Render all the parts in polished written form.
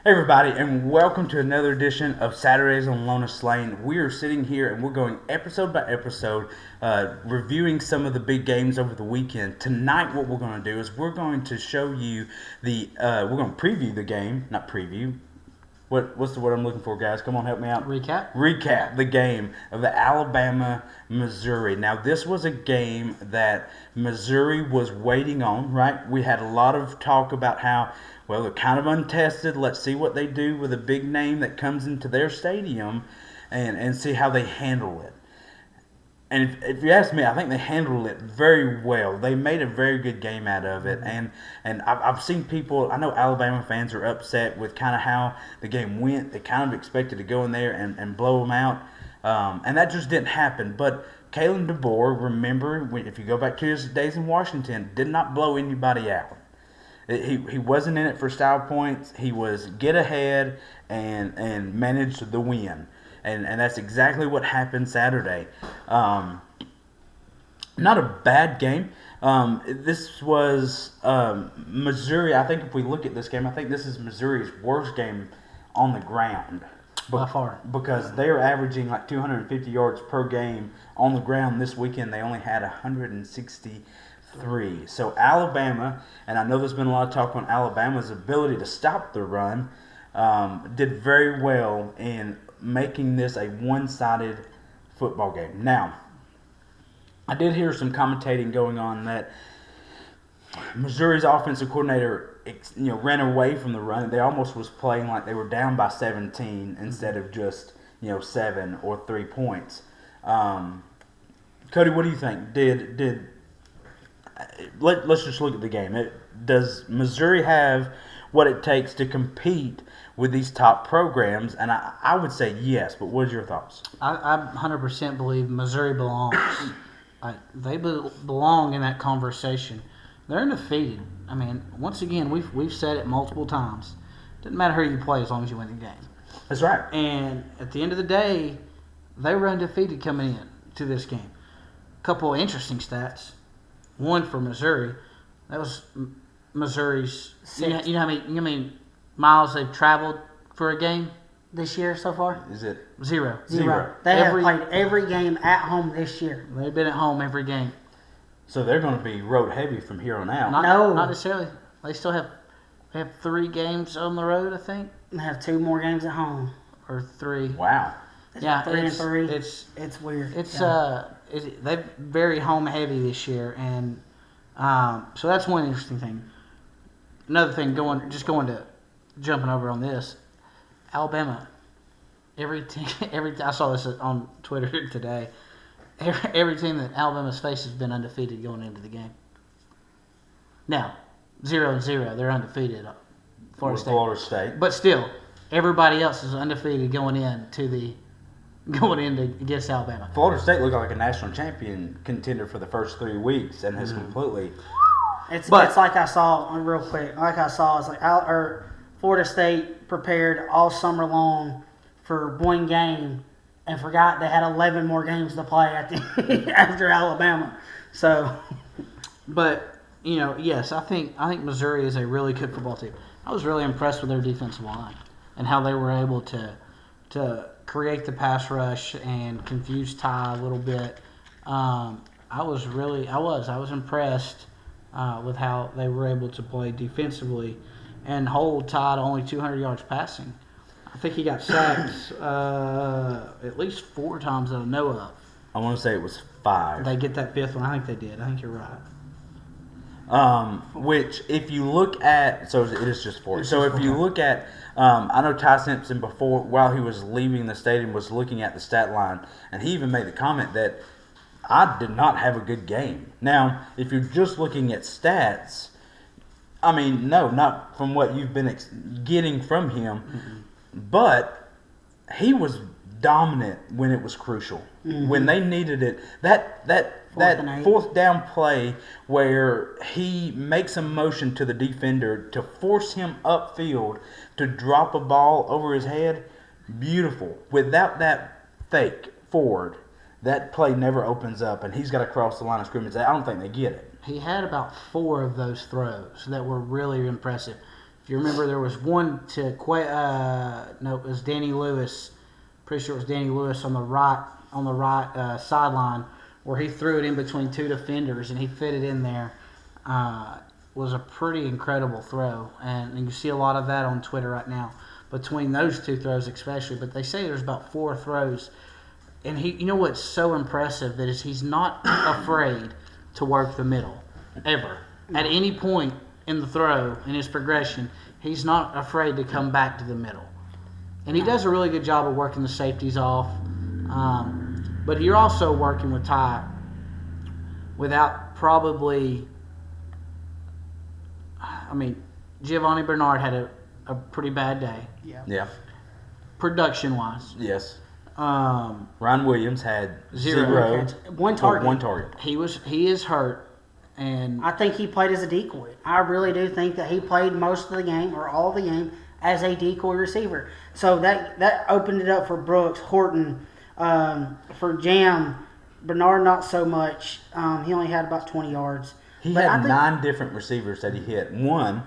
Hey everybody, and welcome to another edition of Saturdays on Lonas Lane. We are sitting here and we're going episode by episode, reviewing some of the big games over the weekend. Tonight, what we're going to do is we're going to show you we're going to preview the game, not preview. What's the word I'm looking for, guys? Come on, help me out. Recap the game of the Alabama-Missouri. Now, this was a game that Missouri was waiting on, right? We had a lot of talk about how, well, they're kind of untested. Let's see what they do with a big name that comes into their stadium and see how they handle it. And if you ask me, I think they handled it very well. They made a very good game out of it. And I've seen people, I know Alabama fans are upset with kind of how the game went. They kind of expected to go in there and blow them out. And that just didn't happen. But Kalen DeBoer, remember, if you go back to his days in Washington, did not blow anybody out. He wasn't in it for style points. He was get ahead and manage the win. And that's exactly what happened Saturday. Not a bad game. This was Missouri. I think if we look at this game, I think this is Missouri's worst game on the ground. By far. Because they're averaging like 250 yards per game on the ground. This weekend they only had 163. So Alabama, and I know there's been a lot of talk on Alabama's ability to stop the run, did very well in making this a one-sided football game. Now, I did hear some commentating going on that Missouri's offensive coordinator, ran away from the run. They almost was playing like they were down by 17 instead of just 7 or 3 points. Cody, what do you think? Let's just look at the game. Does Missouri have what it takes to compete with these top programs? And I would say yes, but what are your thoughts? I 100% believe Missouri belongs. They belong in that conversation. They're undefeated. I mean, once again, we've said it multiple times. Doesn't matter who you play as long as you win the game. That's right. And at the end of the day, they were undefeated coming in to this game. A couple of interesting stats. One for Missouri. That was Missouri's. You know how many miles they've traveled for a game this year so far? Is it? Zero. They have played every game at home this year. They've been at home every game. So they're going to be road heavy from here on out. Not necessarily. They still have 3 games on the road, I think. They have 2 more games at home. Or 3. Wow. Yeah, 3 and 3. It's weird. They're very home heavy this year, and so that's one interesting thing. Another thing, jumping over on this, Alabama. I saw this on Twitter today. Every team that Alabama's faced has been undefeated going into the game. Now, 0-0, they're undefeated. Florida State. But still, everybody else is undefeated going into against Alabama. Florida State looked like a national champion contender for the first 3 weeks and has completely. It's like I saw real quick. It's like Florida State prepared all summer long for one game and forgot they had 11 more games to play after Alabama. So, but yes, I think Missouri is a really good football team. I was really impressed with their defensive line and how they were able to create the pass rush and confuse Ty a little bit. I was impressed with how they were able to play defensively and hold Ty to only 200 yards passing. I think he got sacked at least 4 times that I know of. I want to say it was 5. They get that 5th one. I think they did. I think you're right. Which, if you look at, so it is just 4. So if you look at, I know Ty Simpson before, while he was leaving the stadium, was looking at the stat line, and he even made the comment that I did not have a good game. Now, if you're just looking at stats, I mean, no, not from what you've been getting from him, but he was dominant when it was crucial. When they needed it, that 4th down play where he makes a motion to the defender to force him upfield to drop a ball over his head, beautiful. Without that fake forward, that play never opens up, and he's got to cross the line of scrimmage. I don't think they get it. He had about 4 of those throws that were really impressive. If you remember, there was one to no, it was Danny Lewis. Pretty sure it was Danny Lewis on the right sideline where he threw it in between two defenders and he fit it in there. Was a pretty incredible throw, and you see a lot of that on Twitter right now between those two throws especially. But they say there's about 4 throws, and you know what's so impressive that is he's not afraid to work the middle ever. At any point in the throw in his progression, he's not afraid to come back to the middle, and he does a really good job of working the safeties off. But you're also working with Ty without probably. I mean, Giovanni Bernard had a pretty bad day. Yeah. Production-wise. Yes. Ryan Williams had 0. One target. One target. He is hurt, and I think he played as a decoy. I really do think that he played most of the game or all of the game as a decoy receiver. So that opened it up for Brooks, Horton, for Jam. Bernard not so much. He only had about 20 yards. He had 9 different receivers that he hit. One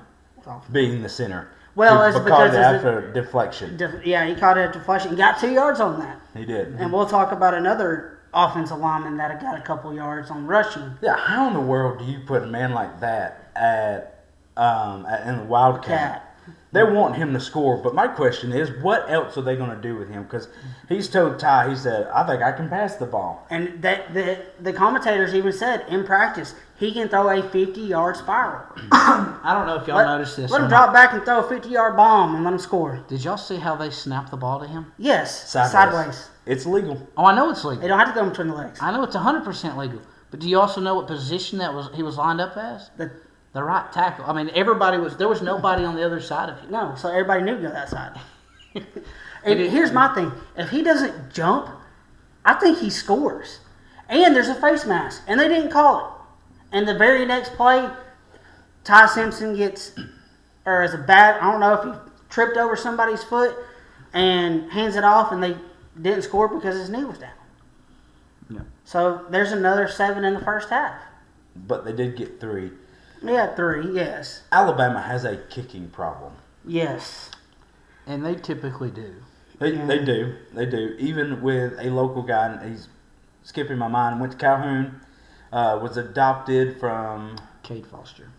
being the center. Well, it's because after deflection. He caught a deflection. Got 2 yards on that. He did. And we'll talk about another offensive lineman that got a couple yards on rushing. Yeah, how in the world do you put a man like that in the Wildcat? They want him to score, but my question is, what else are they going to do with him? Because he's told Ty, he said, I think I can pass the ball. And the commentators even said, in practice, he can throw a 50-yard spiral. I don't know if y'all noticed this. Let him drop back and throw a 50-yard bomb and let him score. Did y'all see how they snapped the ball to him? Yes, sideways. It's legal. Oh, I know it's legal. They don't have to go between the legs. I know it's 100% legal. But do you also know what position he was lined up as? The right tackle. I mean, there was nobody on the other side of him. No, so everybody knew to go that side. And here's my thing. If he doesn't jump, I think he scores. And there's a face mask, and they didn't call it. And the very next play, Ty Simpson gets, or as a bad, I don't know if he tripped over somebody's foot and hands it off, and they didn't score because his knee was down. Yeah. So there's another 7 in the first half. But they did get 3. Yeah, 3, yes. Alabama has a kicking problem. Yes. And they typically do. They do. They do. Even with a local guy, and he's skipping my mind, went to Calhoun, was adopted from Cade Foster.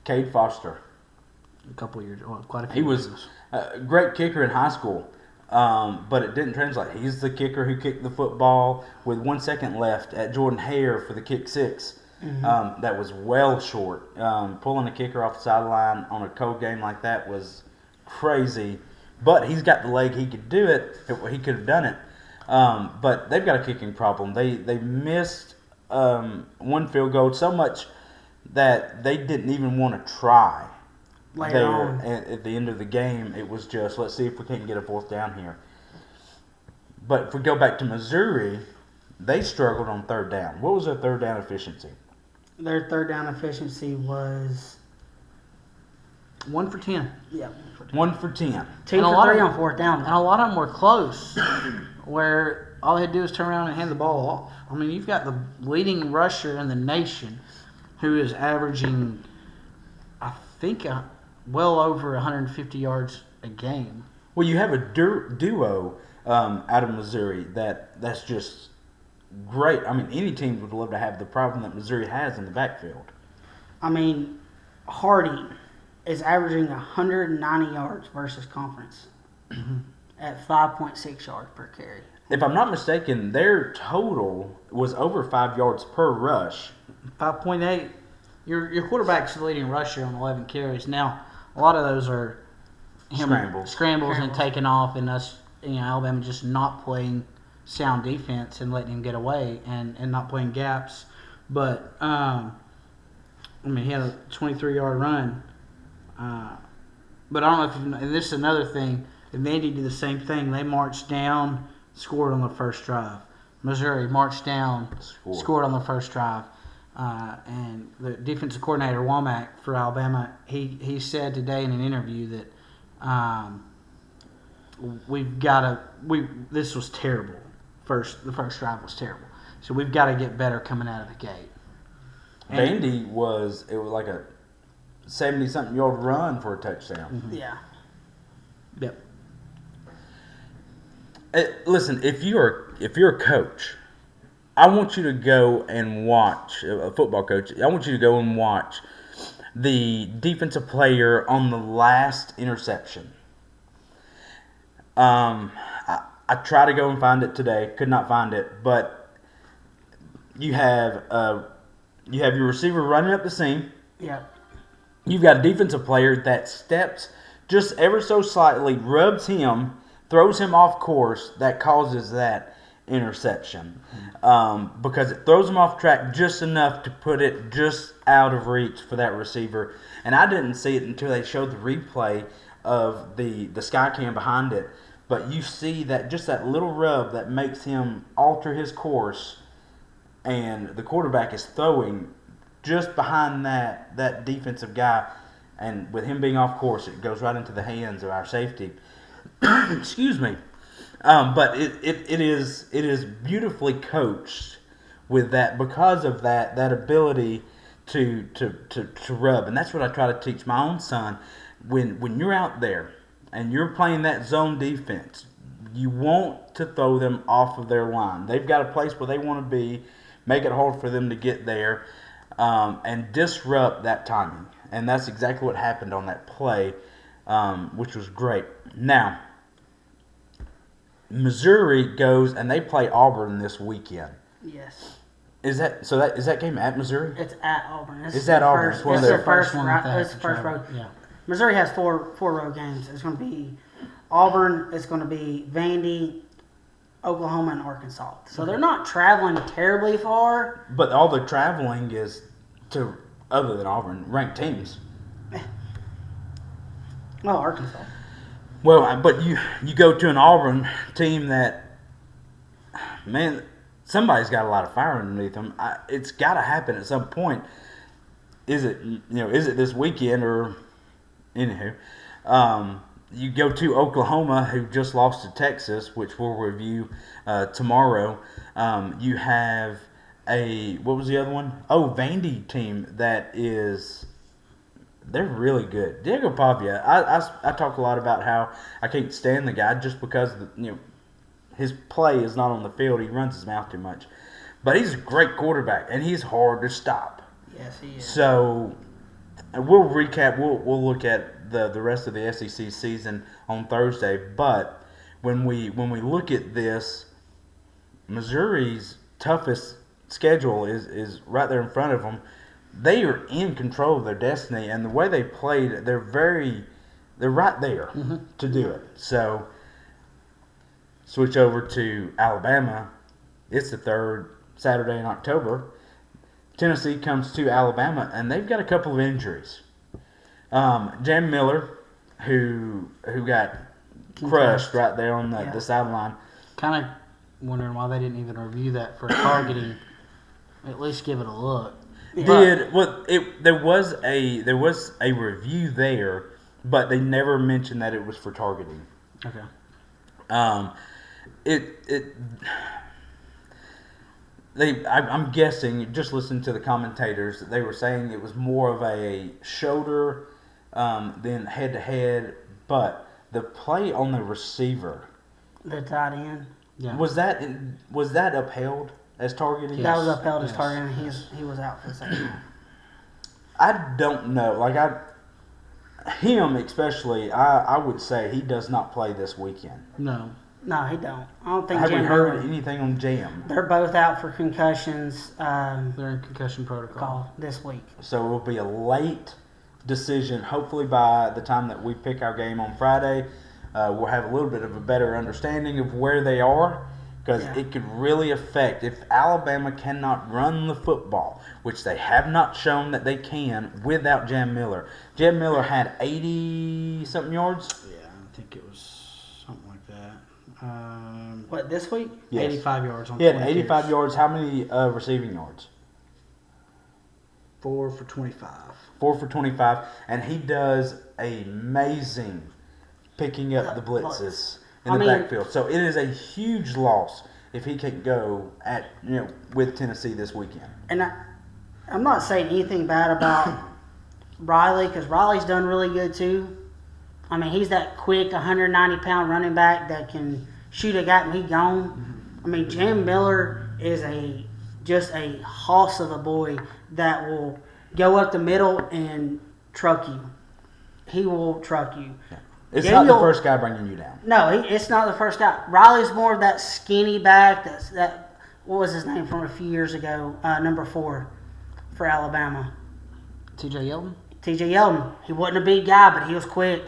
A couple years, quite a few He was a great kicker in high school, but it didn't translate. He's the kicker who kicked the football with 1 second left at Jordan Hare for the kick 6. Mm-hmm. That was well short. Pulling a kicker off the sideline on a cold game like that was crazy. But he's got the leg. He could do it. He could have done it. But they've got a kicking problem. They missed one field goal so much that they didn't even want to try. Later on. At the end of the game, it was just, let's see if we can't get a 4th down here. But if we go back to Missouri, they struggled on 3rd down. What was their 3rd down efficiency? Their 3rd down efficiency was 1 for 10. Yeah, 1 for 10. 2 for 3 on 4th down. And a lot of them were close, where all they had to do is turn around and hand the ball off. I mean, you've got the leading rusher in the nation, who is averaging, I think, well over 150 yards a game. Well, you have a duo out of Missouri that's just great. I mean, any team would love to have the problem that Missouri has in the backfield. I mean, Hardy is averaging 190 yards versus conference at 5.6 yards per carry. If I'm not mistaken, their total was over 5 yards per rush. 5.8. Your quarterback's the leading rusher on 11 carries. Now, a lot of those are scrambles and taking off, and us, Alabama just not playing sound defense and letting him get away and not playing gaps. But he had a 23-yard run. But I don't know if you know, and this is another thing. Vandy did the same thing. They marched down, scored on the first drive. Missouri marched down, scored on the first drive. And the defensive coordinator, Womack, for Alabama, he said today in an interview that this was terrible. The first drive was terrible. So we've got to get better coming out of the gate. Vandy was like 70-something yard run for a touchdown. Mm-hmm. Yeah. Yep. Listen, if you're a coach, I want you to go and watch a football coach. I want you to go and watch the defensive player on the last interception. I tried to go and find it today, could not find it, but you have your receiver running up the seam. Yep. You've got a defensive player that steps just ever so slightly, rubs him, throws him off course. That causes that interception because it throws him off track just enough to put it just out of reach for that receiver. And I didn't see it until they showed the replay of the sky cam behind it. But you see that just that little rub that makes him alter his course, and the quarterback is throwing just behind that defensive guy, and with him being off course, it goes right into the hands of our safety. Excuse me. But it is beautifully coached with that because of that ability to rub, and that's what I try to teach my own son. When you're out there and you're playing that zone defense, you want to throw them off of their line. They've got a place where they want to be, make it hard for them to get there, and disrupt that timing. And that's exactly what happened on that play, which was great. Now, Missouri goes and they play Auburn this weekend. Yes. Is that game at Missouri? It's at Auburn. It's at Auburn. It's It's their their first one that they It's the have to first road. travel. Yeah. Missouri has four road games. It's going to be Auburn. It's going to be Vandy, Oklahoma, and Arkansas. So they're not traveling terribly far. But all the traveling is to, other than Auburn, ranked teams. Well, Arkansas. Well, but you go to an Auburn team that, man, somebody's got a lot of fire underneath them. It's got to happen at some point. Is it this weekend or anywho? You go to Oklahoma, who just lost to Texas, which we'll review tomorrow. You have what was the other one? Oh, Vandy team that is. They're really good. Diego Pavia, I talk a lot about how I can't stand the guy just because his play is not on the field. He runs his mouth too much. But he's a great quarterback, and he's hard to stop. Yes, he is. So we'll recap. We'll look at the rest of the SEC season on Thursday. But when we look at this, Missouri's toughest schedule is right there in front of them. They are in control of their destiny, and the way they played, they're right there to do it. So, switch over to Alabama. It's the third Saturday in October. Tennessee comes to Alabama, and they've got a couple of injuries. Jam Miller, who got crushed right there on the sideline. Kind of wondering why they didn't even review that for targeting. At least give it a look. There was a review there, but they never mentioned that it was for targeting. Okay. I'm guessing, just listening to the commentators, that they were saying it was more of a shoulder than head to head, but the play on the receiver, The tight end. Yeah. was that upheld as targeting? That was upheld as Yes. target, and he was out for the second half. I don't know. Him especially, I would say he does not play this weekend. No. No, he don't. I don't think Have we Jam heard Miller- anything on Jam? They're both out for concussions They're in concussion protocol. call this week. So it will be a late decision. Hopefully by the time that we pick our game on Friday, we'll have a little bit of a better understanding of where they are, because it could really affect if Alabama cannot run the football, which they have not shown that they can without Jam Miller. Jam Miller had 80-something yards. Yeah, I think it was something like that. What, this week? Yes. 85 yards on He had 20 85 carries. yards. How many receiving yards? 4 for 25. 4 for 25, and he does amazing picking up the blitzes in the backfield. So it is a huge loss if he can't go with Tennessee this weekend. And I'm not saying anything bad about Riley, because Riley's done really good too. I mean, he's that quick 190-pound running back that can shoot a guy and he gone. I mean, Jam Miller is just a hoss of a boy that will go up the middle and truck you. He will truck you. It's not the first guy bringing you down. No, it's not the first guy. Riley's more of that skinny back. What was his name from a few years ago? Number 4 for Alabama. T.J. Yeldon? T.J. Yeldon. He wasn't a big guy, but he was quick.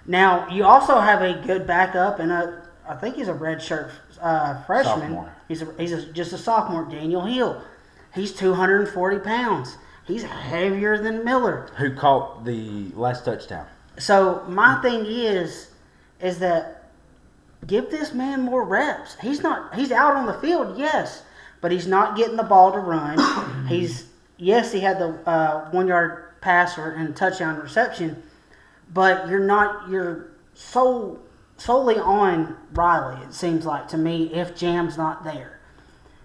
Now, you also have a good backup, and I think he's a redshirt freshman. Sophomore. He's just a sophomore, Daniel Hill. He's 240 pounds. He's heavier than Miller. Who caught the last touchdown. So my thing is that give this man more reps. He's out on the field, yes, but he's not getting the ball to run. He had the 1-yard pass and touchdown reception, but you're solely on Riley, it seems like to me, if Jam's not there.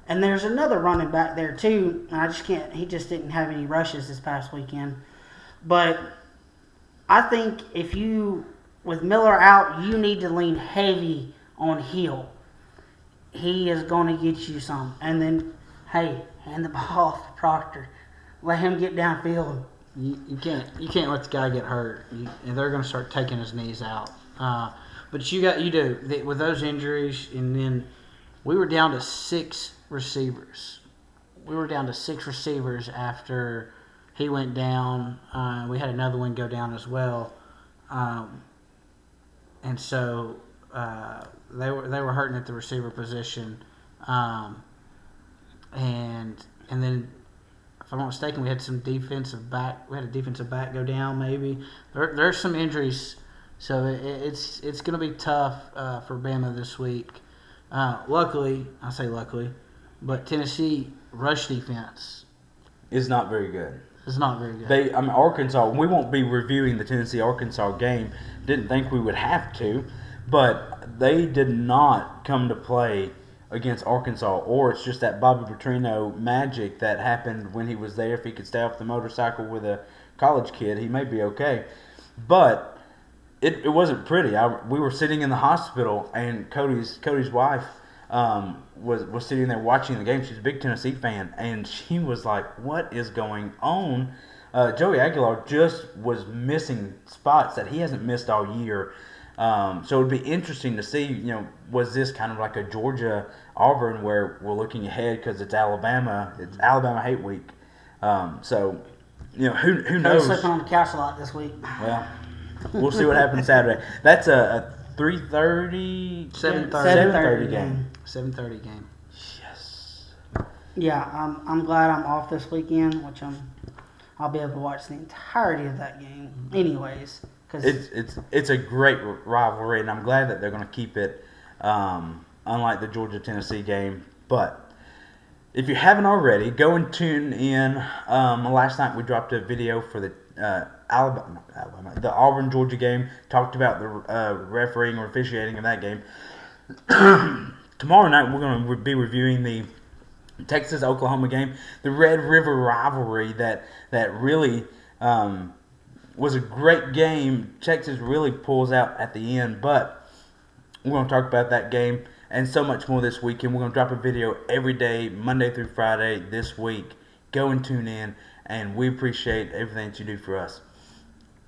And there's another running back there too, and he just didn't have any rushes this past weekend. But I think with Miller out, you need to lean heavy on Hill. He is going to get you some. And then, hey, hand the ball off to Proctor. Let him get downfield. You can't let the guy get hurt. And they're going to start taking his knees out. But you do with those injuries, and then we were down to 6 receivers. We were down to 6 receivers after he went down. We had another one go down as well, and so they were hurting at the receiver position, and then if I'm not mistaken, we had some defensive back. We had a defensive back go down. Maybe there's some injuries, so it's going to be tough for Bama this week. Luckily, I say luckily, but Tennessee rush defense is not very good. It's not very good. Arkansas, we won't be reviewing the Tennessee-Arkansas game. Didn't think we would have to, but they did not come to play against Arkansas, or it's just that Bobby Petrino magic that happened when he was there. If he could stay off the motorcycle with a college kid, he may be okay. But it wasn't pretty. We were sitting in the hospital, and Cody's wife was sitting there watching the game. She's a big Tennessee fan, and she was like, "What is going on?" Joey Aguilar just was missing spots that he hasn't missed all year. So it would be interesting to see, was this kind of like a Georgia-Auburn where we're looking ahead because it's Alabama. It's Alabama hate week. So, who knows? Sleeping on the couch a lot this week. Well, we'll see what happens Saturday. That's a 3:30, 7:30 game. 7:30 game. Yes. Yeah, I'm glad I'm off this weekend, which I'll be able to watch the entirety of that game. Anyways, because it's a great rivalry, and I'm glad that they're going to keep it, unlike the Georgia-Tennessee game. But if you haven't already, go and tune in. Last night we dropped a video for the the Auburn-Georgia game. Talked about the refereeing or officiating of that game. Tomorrow night we're going to be reviewing the Texas-Oklahoma game, the Red River rivalry that really was a great game. Texas really pulls out at the end, but we're going to talk about that game and so much more this weekend. We're going to drop a video every day, Monday through Friday this week. Go and tune in, and we appreciate everything that you do for us.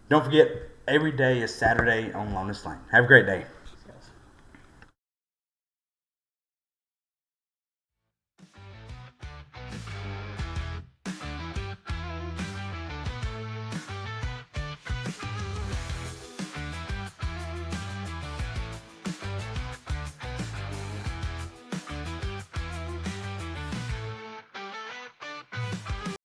Don't forget, every day is Saturday on Lotus Lane. Have a great day.